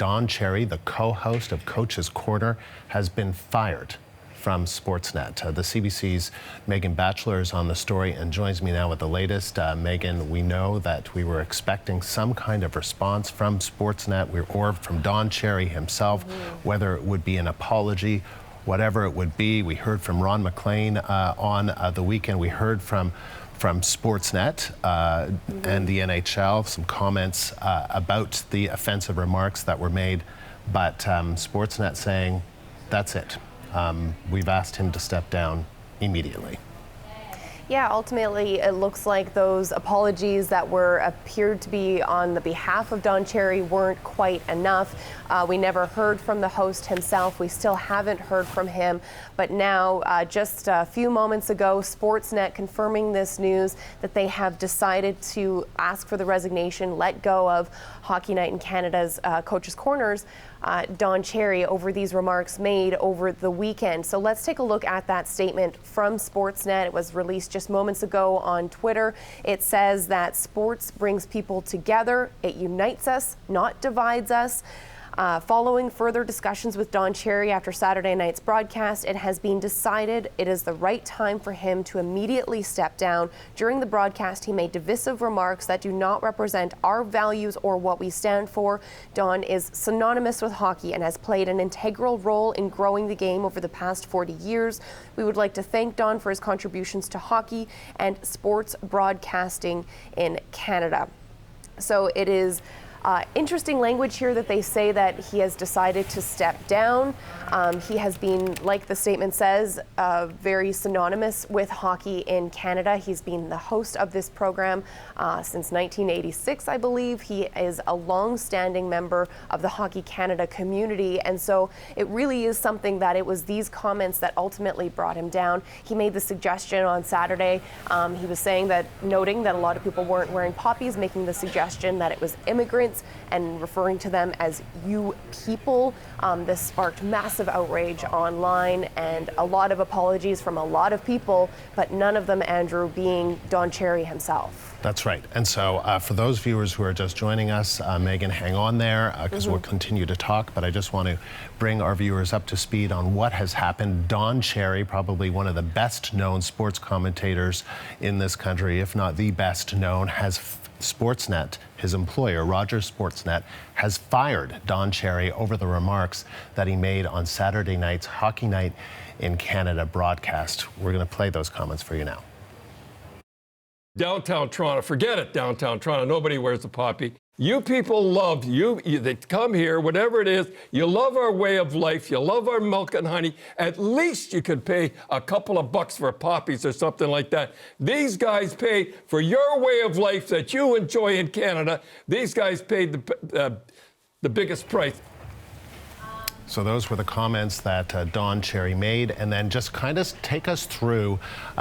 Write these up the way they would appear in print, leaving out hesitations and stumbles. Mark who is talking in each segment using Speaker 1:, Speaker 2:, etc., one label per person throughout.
Speaker 1: Don Cherry, the co-host of Coach's Corner, has been fired from Sportsnet. The CBC's Megan Batchelor is on the story and joins me now with the latest. Megan, we know that we were expecting some kind of response from Sportsnet or from Don Cherry himself, whether it would be an apology, whatever it would be. We heard from Ron MacLean on the weekend. We heard from Sportsnet and the NHL, some comments about the offensive remarks that were made, but Sportsnet saying, that's it. We've asked him to step down immediately.
Speaker 2: Yeah, ultimately, it looks like those apologies that appeared to be on the behalf of Don Cherry weren't quite enough. We never heard from the host himself. We still haven't heard from him. But now, just a few moments ago, Sportsnet confirming this news that they have decided to ask for the resignation, let go of Hockey Night in Canada's Coach's Corners, Don Cherry, over these remarks made over the weekend. So let's take a look at that statement from Sportsnet. It was released just moments ago on Twitter. It says that sports brings people together. It unites us, not divides us. Following further discussions with Don Cherry after Saturday night's broadcast, it has been decided it is the right time for him to immediately step down. During the broadcast, he made divisive remarks that do not represent our values or what we stand for. Don is synonymous with hockey and has played an integral role in growing the game over the past 40 years. We would like to thank Don for his contributions to hockey and sports broadcasting in Canada. So it is interesting language here that they say that he has decided to step down. He has been, like the statement says, very synonymous with hockey in Canada. He's been the host of this program since 1986, I believe. He is a long-standing member of the Hockey Canada community, and so it really is something that it was these comments that ultimately brought him down. He made the suggestion on Saturday. He was saying that, noting that a lot of people weren't wearing poppies, making the suggestion that it was immigrants and referring to them as you people. This sparked massive outrage online and a lot of apologies from a lot of people, but none of them, Andrew, being Don Cherry himself.
Speaker 1: That's right. And so for those viewers who are just joining us, Megan, hang on there because we'll continue to talk, but I just want to bring our viewers up to speed on what has happened. Don Cherry, probably one of the best known sports commentators in this country, if not the best known, has Sportsnet, his employer, Rogers Sportsnet, has fired Don Cherry over the remarks that he made on Saturday night's Hockey Night in Canada broadcast. We're going to play those comments for you now.
Speaker 3: Downtown Toronto, forget it, downtown Toronto, nobody wears the poppy. You people love, they come here, whatever it is, you love our way of life, you love our milk and honey. At least you could pay a couple of bucks for poppies or something like that. These guys pay for your way of life that you enjoy in Canada. These guys paid the biggest price.
Speaker 1: So those were the comments that Don Cherry made, and then just kind of take us through,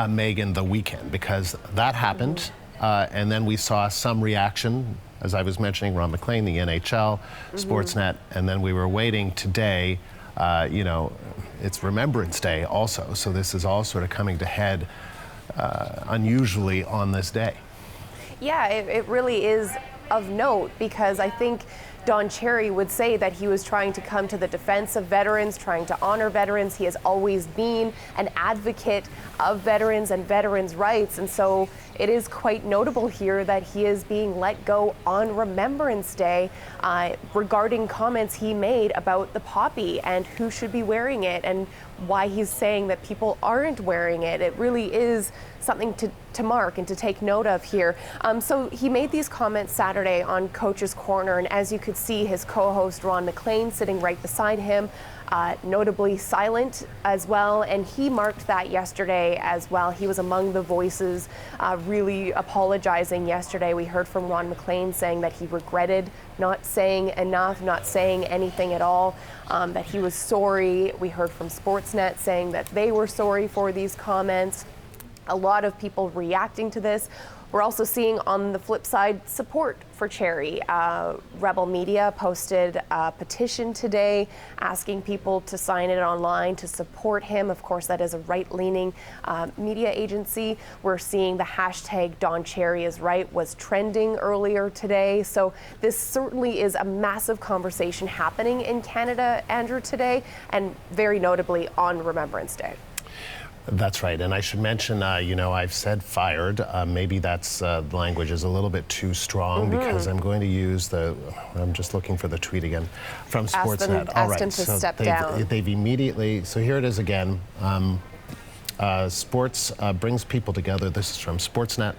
Speaker 1: Megan, the weekend, because that happened, and then we saw some reaction, as I was mentioning, Ron MacLean, the NHL, Sportsnet, and then we were waiting today. It's Remembrance Day also, so this is all sort of coming to head unusually on this day.
Speaker 2: Yeah, it really is of note, because I think Don Cherry would say that he was trying to come to the defense of veterans, trying to honor veterans. He has always been an advocate of veterans and veterans' rights. And so it is quite notable here that he is being let go on Remembrance Day regarding comments he made about the poppy and who should be wearing it and why he's saying that people aren't wearing it. It really is something to mark and to take note of here. So he made these comments Saturday on Coach's Corner, and as you could see, his co-host Ron MacLean sitting right beside him, notably silent as well, and he marked that yesterday as well. He was among the voices really apologizing yesterday. We heard from Ron MacLean saying that he regretted not saying enough, not saying anything at all, that he was sorry. We heard from Sportsnet saying that they were sorry for these comments. A lot of people reacting to this. we're also seeing on the flip side support for Cherry. Rebel Media posted a petition today asking people to sign it online to support him. Of course, that is a right-leaning media agency. We're seeing the hashtag Don Cherry is right was trending earlier today. So this certainly is a massive conversation happening in Canada, Andrew, today, and very notably on Remembrance Day.
Speaker 1: That's right, and I should mention, I've said fired. Maybe that's the language is a little bit too strong because I'm going to use I'm just looking for the tweet again from Sportsnet.
Speaker 2: Asked them to step down.
Speaker 1: They've immediately, so here it is again. Sports brings people together. This is from Sportsnet.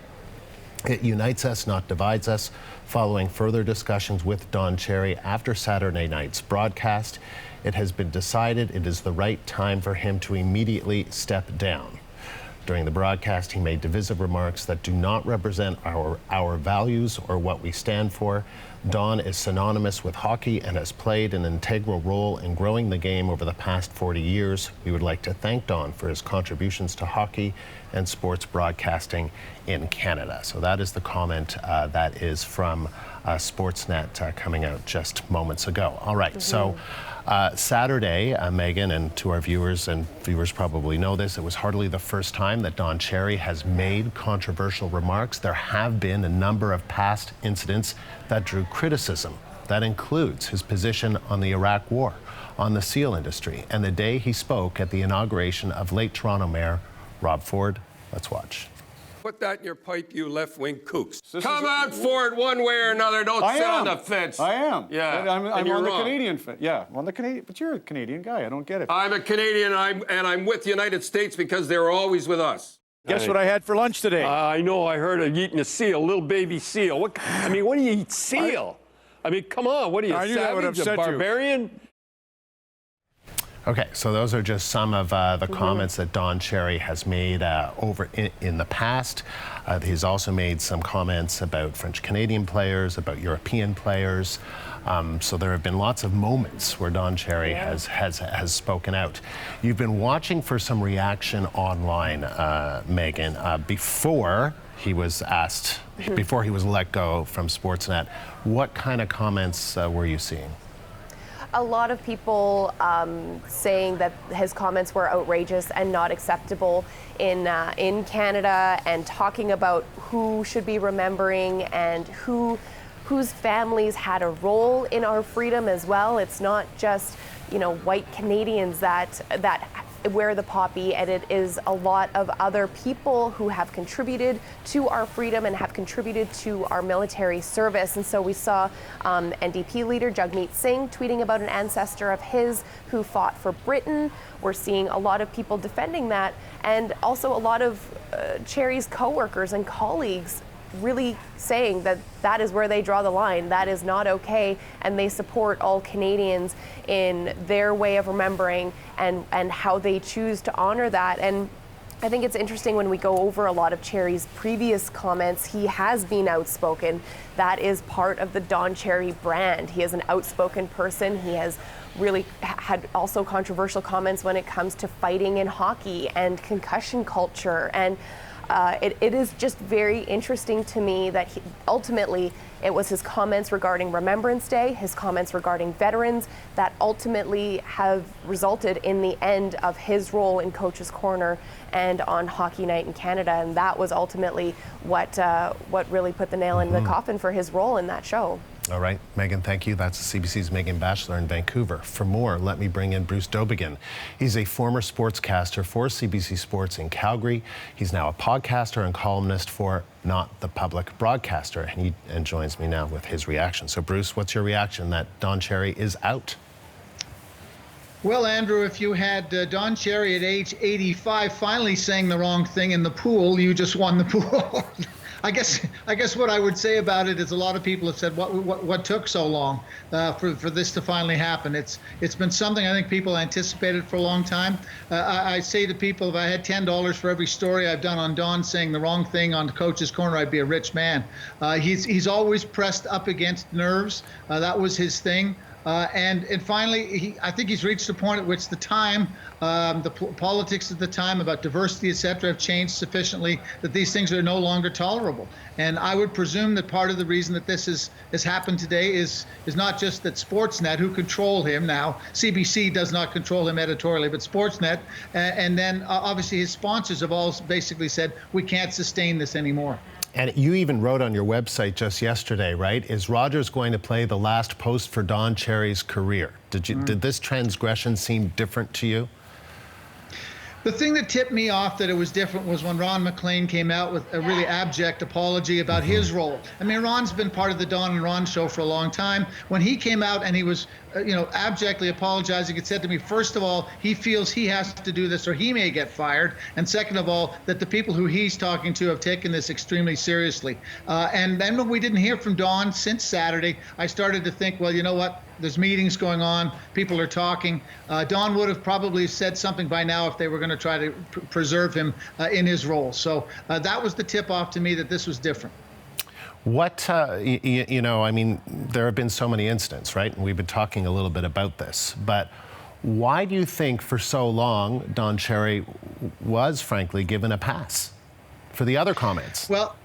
Speaker 1: It unites us, not divides us. Following further discussions with Don Cherry after Saturday night's broadcast, it has been decided it is the right time for him to immediately step down. During the broadcast, he made divisive remarks that do not represent our values or what we stand for. Don is synonymous with hockey and has played an integral role in growing the game over the past 40 years. We would like to thank Don for his contributions to hockey and sports broadcasting in Canada. So that is the comment that is from Sportsnet coming out just moments ago. All right, so Saturday, Megan, and to our viewers, and viewers probably know this, it was hardly the first time that Don Cherry has made controversial remarks. There have been a number of past incidents that drew criticism. That includes his position on the Iraq War, on the SEAL industry, and the day he spoke at the inauguration of late Toronto Mayor Rob Ford. Let's watch.
Speaker 3: Put that in your pipe, you left-wing kooks. Come out for it one way or another. Don't sit on the fence.
Speaker 4: I am.
Speaker 3: Yeah.
Speaker 4: I'm on the Canadian fence. Yeah, I'm on the Canadian. But you're a Canadian guy. I don't get it.
Speaker 3: I'm a Canadian, and I'm with the United States because they're always with us.
Speaker 4: Guess what I had for lunch today?
Speaker 3: I know. I heard of eating a seal, a little baby seal. What do you eat seal? I mean, come on. What are you,
Speaker 4: I knew that would
Speaker 3: savage, a
Speaker 4: upset you.
Speaker 3: barbarian?
Speaker 1: Okay, so those are just some of the comments that Don Cherry has made over in the past. He's also made some comments about French-Canadian players, about European players. So there have been lots of moments where Don Cherry has spoken out. You've been watching for some reaction online, Megan, before he was asked, before he was let go from Sportsnet. What kind of comments were you seeing?
Speaker 2: A lot of people saying that his comments were outrageous and not acceptable in Canada, and talking about who should be remembering and whose families had a role in our freedom as well. It's not just, white Canadians that wear the poppy, and it is a lot of other people who have contributed to our freedom and have contributed to our military service. And so we saw NDP leader Jagmeet Singh tweeting about an ancestor of his who fought for Britain. We're seeing a lot of people defending that, and also a lot of Cherry's co-workers and colleagues really saying that that is where they draw the line. That is not okay, and they support all Canadians in their way of remembering and how they choose to honor that. And I think it's interesting when we go over a lot of Cherry's previous comments. He has been outspoken. That is part of the Don Cherry brand. He is an outspoken person. He has really had also controversial comments when it comes to fighting in hockey and concussion culture. And it is just very interesting to me that ultimately it was his comments regarding Remembrance Day, his comments regarding veterans, that ultimately have resulted in the end of his role in Coach's Corner and on Hockey Night in Canada. And that was ultimately what really put the nail in the coffin for his role in that show.
Speaker 1: All right, Megan, thank you. That's CBC's Megan Batchelor in Vancouver. For more, let me bring in Bruce Dobigan. He's a former sportscaster for CBC Sports in Calgary. He's now a podcaster and columnist for Not the Public Broadcaster, and joins me now with his reaction. So, Bruce, what's your reaction that Don Cherry is out?
Speaker 5: Well, Andrew, if you had Don Cherry at age 85 finally saying the wrong thing in the pool, you just won the pool. I guess what I would say about it is a lot of people have said, what took so long for this to finally happen? It's been something I think people anticipated for a long time. I say to people, if I had $10 for every story I've done on Don saying the wrong thing on the Coach's Corner, I'd be a rich man. He's always pressed up against nerves. That was his thing. And finally, I think he's reached a point at which the time, politics at the time about diversity, et cetera, have changed sufficiently that these things are no longer tolerable. And I would presume that part of the reason that this has happened today is not just that Sportsnet, who control him now, CBC does not control him editorially, but Sportsnet, and then obviously his sponsors have all basically said, we can't sustain this anymore.
Speaker 1: And you even wrote on your website just yesterday, right? Is Rogers going to play the last post for Don Cherry's career? Did this transgression seem different to you?
Speaker 5: The thing that tipped me off that it was different was when Ron MacLean came out with a really abject apology about his role. I mean, Ron's been part of the Don and Ron show for a long time. When he came out and he was, abjectly apologizing, it said to me, first of all, he feels he has to do this or he may get fired. And second of all, that the people who he's talking to have taken this extremely seriously. And then when we didn't hear from Don since Saturday, I started to think, well, you know what? There's meetings going on. People are talking. Don would have probably said something by now if they were going to try to preserve him in his role. So that was the tip-off to me that this was different.
Speaker 1: What, I mean, there have been so many incidents, right? And we've been talking a little bit about this. But why do you think for so long Don Cherry was, frankly, given a pass for the other comments?
Speaker 5: Well,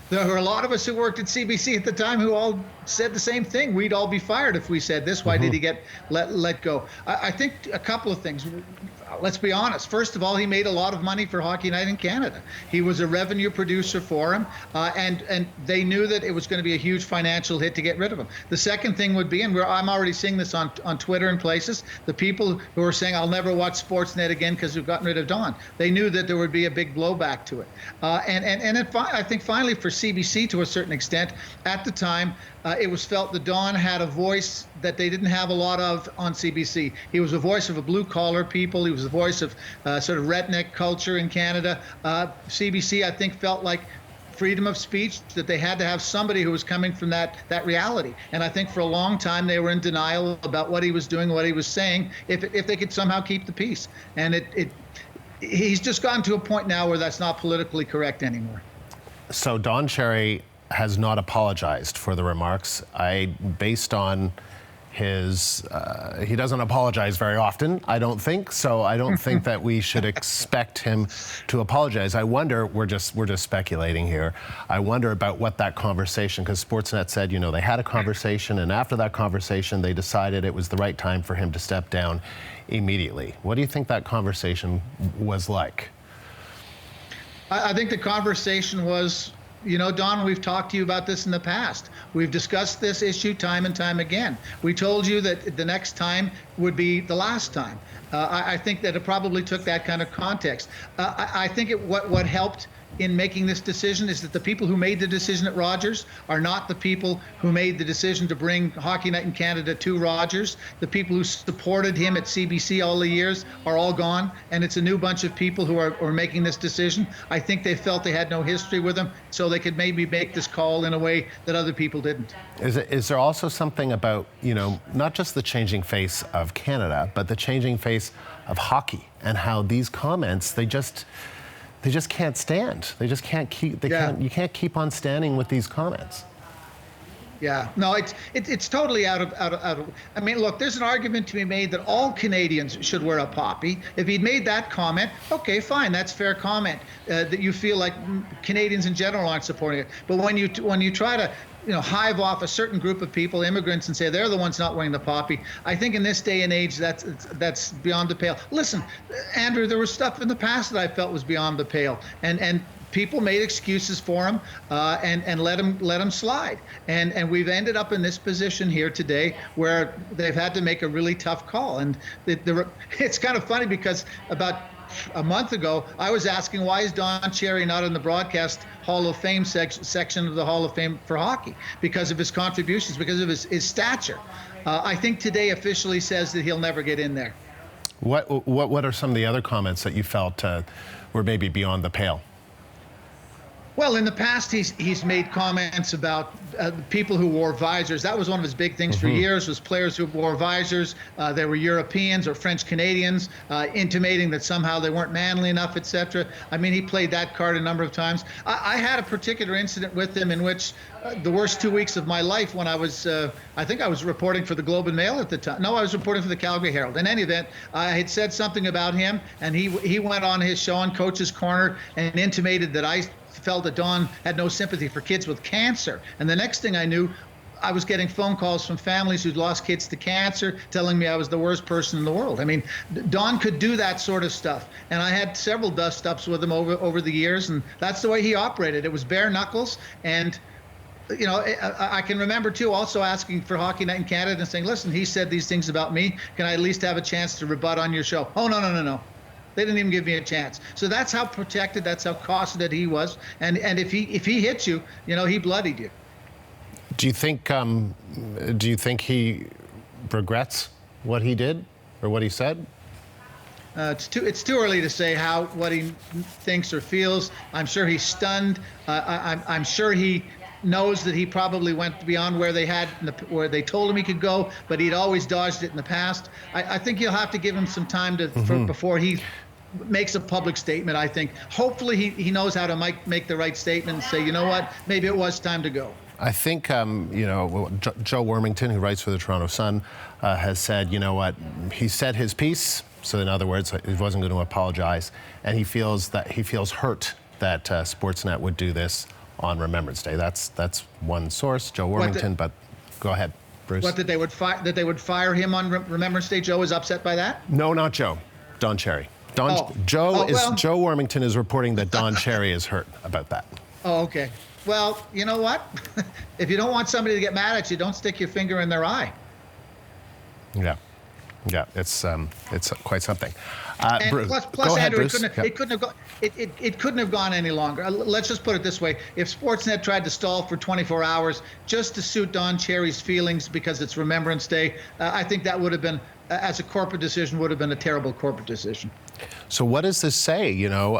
Speaker 5: there were a lot of us who worked at CBC at the time who all said the same thing. We'd all be fired if we said this. Why did he get let go? I think a couple of things. Let's be honest. First of all, he made a lot of money for Hockey Night in Canada. He was a revenue producer for him, and they knew that it was going to be a huge financial hit to get rid of him. The second thing would be, and I'm already seeing this on Twitter and places, the people who are saying, I'll never watch Sportsnet again because we've gotten rid of Don. They knew that there would be a big blowback to it. I think finally for CBC, to a certain extent, at the time, it was felt that Don had a voice that they didn't have a lot of on CBC. He was a voice of a blue-collar people. He was the voice of sort of redneck culture in Canada. CBC, I think, felt like freedom of speech, that they had to have somebody who was coming from that reality. And I think for a long time they were in denial about what he was doing, what he was saying, if they could somehow keep the peace. And he's just gotten to a point now where that's not politically correct anymore.
Speaker 1: So Don Cherry has not apologized for the remarks. Based on his, he doesn't apologize very often, I don't think. So I don't think that we should expect him to apologize. I wonder, we're just speculating here. I wonder about what that conversation, because Sportsnet said, they had a conversation, and after that conversation, they decided it was the right time for him to step down immediately. What do you think that conversation was like?
Speaker 5: I think the conversation was, Don, we've talked to you about this in the past. We've discussed this issue time and time again. We told you that the next time would be the last time. I think that it probably took that kind of context. I think what helped in making this decision is that the people who made the decision at Rogers are not the people who made the decision to bring Hockey Night in Canada to Rogers. The people who supported him at CBC all the years are all gone, and it's a new bunch of people who are making this decision. I think they felt they had no history with him, so they could maybe make this call in a way that other people didn't.
Speaker 1: Is there also something about, not just the changing face of Canada, but the changing face of hockey, and how these comments, they just can't stand. They just can't keep. You can't keep on standing with these comments.
Speaker 5: Yeah, no, it's totally out of. I mean, look, there's an argument to be made that all Canadians should wear a poppy. If he'd made that comment, okay, fine, that's fair comment. That you feel like Canadians in general aren't supporting it. But when you try to hive off a certain group of people, immigrants, and say they're the ones not wearing the poppy, I think in this day and age that's beyond the pale. Listen, Andrew, there was stuff in the past that I felt was beyond the pale, and people made excuses for him and let him slide, and we've ended up in this position here today where they've had to make a really tough call. And it's kind of funny because about a month ago, I was asking, why is Don Cherry not in the Broadcast Hall of Fame section of the Hall of Fame for hockey? Because of his contributions, because of his stature. I think today officially says that he'll never get in there. What
Speaker 1: are some of the other comments that you felt were maybe beyond the pale?
Speaker 5: Well, in the past, he's made comments about people who wore visors. That was one of his big things for years, was players who wore visors. They were Europeans or French Canadians, intimating that somehow they weren't manly enough, etc. I mean, he played that card a number of times. I had a particular incident with him in which the worst 2 weeks of my life, when I was, I think I was reporting for the Globe and Mail at the time. No, I was reporting for the Calgary Herald. In any event, I had said something about him, and he went on his show on Coach's Corner and intimated that I felt that Don had no sympathy for kids with cancer. And the next thing I knew, I was getting phone calls from families who'd lost kids to cancer telling me I was the worst person in the world. I mean, Don could do that sort of stuff. And I had several dust-ups with him over the years, and that's the way he operated. It was bare knuckles. And you know, I can remember, too, also asking for Hockey Night in Canada and saying, listen, he said these things about me. Can I at least have a chance to rebut on your show? Oh, no. They didn't even give me a chance. So that's how protected, that's how cosseted he was. And if he hit you, you know, he bloodied you.
Speaker 1: Do you think he regrets what he did or what he said?
Speaker 5: It's too early to say what he thinks or feels. I'm sure he's stunned. I'm sure he knows that he probably went beyond where they told him he could go, but he'd always dodged it in the past. I think you'll have to give him some time before he makes a public statement. I think hopefully he knows how to make the right statement and say, you know what, maybe it was time to go.
Speaker 1: I think, you know, Joe Wormington, who writes for the Toronto Sun, has said, you know what, he said his piece. So in other words, he wasn't going to apologize, and he feels hurt that Sportsnet would do this on Remembrance Day. That's one source, Joe Wormington. But go ahead, Bruce.
Speaker 5: What, that they would fire him on Remembrance Day? Joe is upset by that?
Speaker 1: No, not Joe. Don Cherry. Joe Wormington is reporting that Don Cherry is hurt about that.
Speaker 5: Oh, okay. Well, you know what? If you don't want somebody to get mad at you, don't stick your finger in their eye.
Speaker 1: Yeah, it's quite something.
Speaker 5: And plus,
Speaker 1: go ahead,
Speaker 5: Andrew,
Speaker 1: Bruce.
Speaker 5: it couldn't have gone any longer. Let's just put it this way: if Sportsnet tried to stall for 24 hours just to suit Don Cherry's feelings because it's Remembrance Day, I think that would have been, as a corporate decision, would have been a terrible corporate decision.
Speaker 1: So what does this say, you know,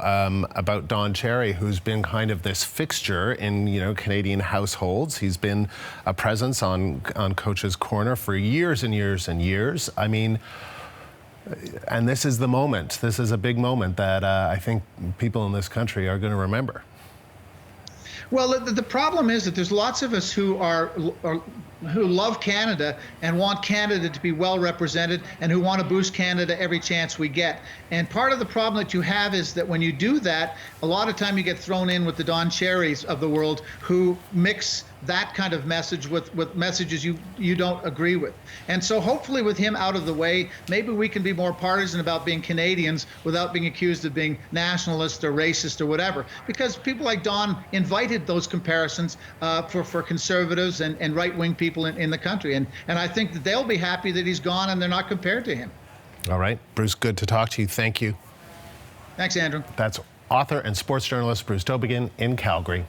Speaker 1: about Don Cherry, who's been kind of this fixture in, you know, Canadian households? He's been a presence on Coach's Corner for years and years and years. I mean, and this is the moment. This is a big moment that I think people in this country are going to remember.
Speaker 5: Well, the problem is that there's lots of us who love Canada and want Canada to be well represented and who want to boost Canada every chance we get. And part of the problem that you have is that when you do that, a lot of time you get thrown in with the Don Cherrys of the world who mix that kind of message with messages you don't agree with. And so hopefully with him out of the way, maybe we can be more partisan about being Canadians without being accused of being nationalist or racist or whatever. Because people like Don invited those comparisons for conservatives and right-wing people in the country. And I think that they'll be happy that he's gone and they're not compared to him.
Speaker 1: All right. Bruce, good to talk to you. Thank you.
Speaker 5: Thanks, Andrew.
Speaker 1: That's author and sports journalist Bruce Tobigan in Calgary.